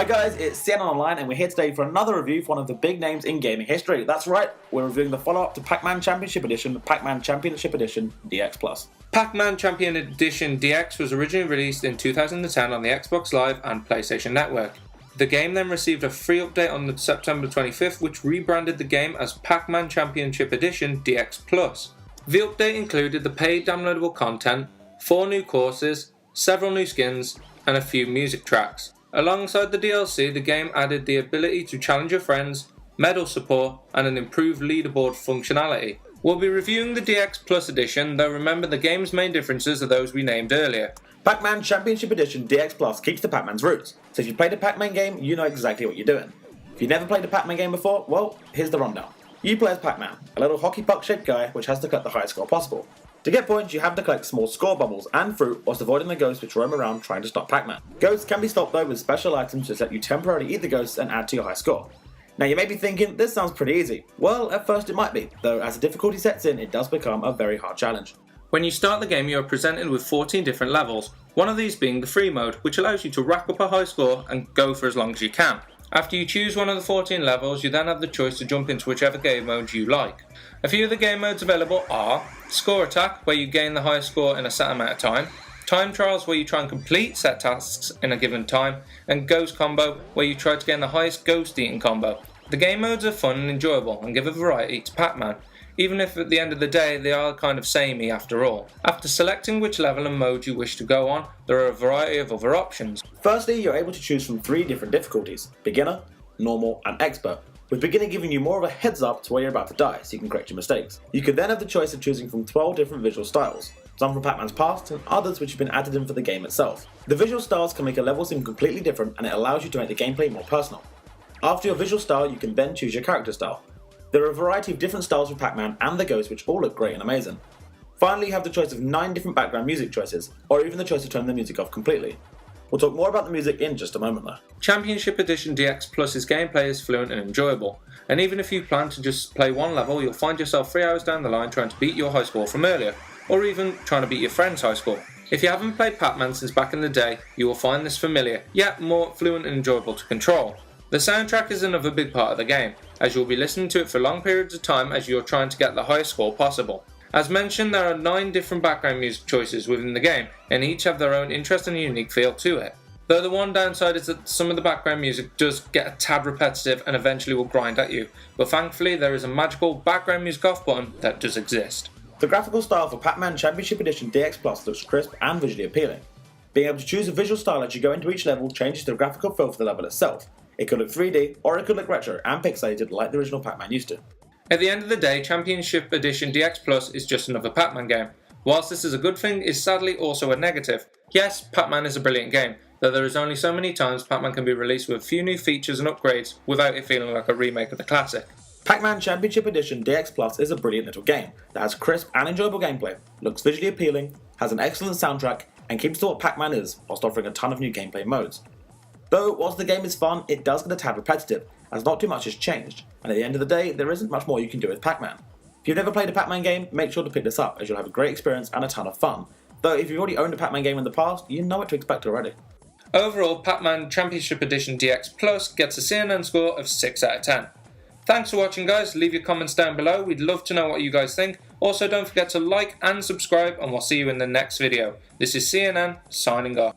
Hi guys, it's C&NOnline and we're here today for another review for one of the big names in gaming history. That's right, we're reviewing the follow-up to Pac-Man Championship Edition, Pac-Man Championship Edition DX+. Pac-Man Champion Edition DX was originally released in 2010 on the Xbox Live and PlayStation Network. The game then received a free update on September 25th which rebranded the game as Pac-Man Championship Edition DX+. The update included the paid downloadable content, 4 new courses, several new skins, and a few music tracks. Alongside the DLC, the game added the ability to challenge your friends, medal support, and an improved leaderboard functionality. We'll be reviewing the DX Plus edition, though remember the game's main differences are those we named earlier. Pac-Man Championship Edition DX Plus keeps to Pac-Man's roots, so if you've played a Pac-Man game, you know exactly what you're doing. If you've never played a Pac-Man game before, well, here's the rundown. You play as Pac-Man, a little hockey puck shaped guy which has to collect the highest score possible. To get points, you have to collect small score bubbles and fruit whilst avoiding the ghosts which roam around trying to stop Pac-Man. Ghosts can be stopped though with special items which let you temporarily eat the ghosts and add to your high score. Now you may be thinking, this sounds pretty easy. Well, at first it might be, though as the difficulty sets in, it does become a very hard challenge. When you start the game, you are presented with 14 different levels, one of these being the free mode, which allows you to rack up a high score and go for as long as you can. After you choose one of the 14 levels, you then have the choice to jump into whichever game mode you like. A few of the game modes available are Score Attack, where you gain the highest score in a set amount of time, Time Trials, where you try and complete set tasks in a given time, and Ghost Combo, where you try to gain the highest ghost eating combo. The game modes are fun and enjoyable and give a variety to Pac-Man, even if at the end of the day they are kind of samey after all. After selecting which level and mode you wish to go on, there are a variety of other options. Firstly, you're able to choose from 3 different difficulties: Beginner, Normal, and Expert, with Beginner giving you more of a heads up to where you're about to die so you can correct your mistakes. You could then have the choice of choosing from 12 different visual styles, some from Pac-Man's past and others which have been added in for the game itself. The visual styles can make a level seem completely different and it allows you to make the gameplay more personal. After your visual style, you can then choose your character style. There are a variety of different styles for Pac-Man and the Ghost which all look great and amazing. Finally, you have the choice of 9 different background music choices, or even the choice of turning the music off completely. We'll talk more about the music in just a moment though. Championship Edition DX Plus's gameplay is fluent and enjoyable, and even if you plan to just play one level, you'll find yourself 3 hours down the line trying to beat your high score from earlier, or even trying to beat your friend's high score. If you haven't played Pac-Man since back in the day, you will find this familiar, yet more fluent and enjoyable to control. The soundtrack is another big part of the game, as you'll be listening to it for long periods of time as you're trying to get the highest score possible. As mentioned, there are 9 different background music choices within the game, and each have their own interesting and unique feel to it. Though the one downside is that some of the background music does get a tad repetitive and eventually will grind at you, but thankfully there is a magical background music off button that does exist. The graphical style for Pac-Man Championship Edition DX Plus looks crisp and visually appealing. Being able to choose a visual style as you go into each level changes the graphical feel for the level itself. It could look 3D, or it could look retro and pixelated like the original Pac-Man used to. At the end of the day, Championship Edition DX Plus is just another Pac-Man game. Whilst this is a good thing, it's sadly also a negative. Yes, Pac-Man is a brilliant game, though there is only so many times Pac-Man can be released with a few new features and upgrades without it feeling like a remake of the classic. Pac-Man Championship Edition DX Plus is a brilliant little game that has crisp and enjoyable gameplay, looks visually appealing, has an excellent soundtrack, and keeps to what Pac-Man is whilst offering a ton of new gameplay modes. Though, whilst the game is fun, it does get a tad repetitive, as not too much has changed, and at the end of the day, there isn't much more you can do with Pac-Man. If you've never played a Pac-Man game, make sure to pick this up, as you'll have a great experience and a ton of fun. Though, if you've already owned a Pac-Man game in the past, you know what to expect already. Overall, Pac-Man Championship Edition DX Plus gets a C&N score of 6 out of 10. Thanks for watching guys, leave your comments down below, we'd love to know what you guys think. Also don't forget to like and subscribe and we'll see you in the next video. This is C&N signing off.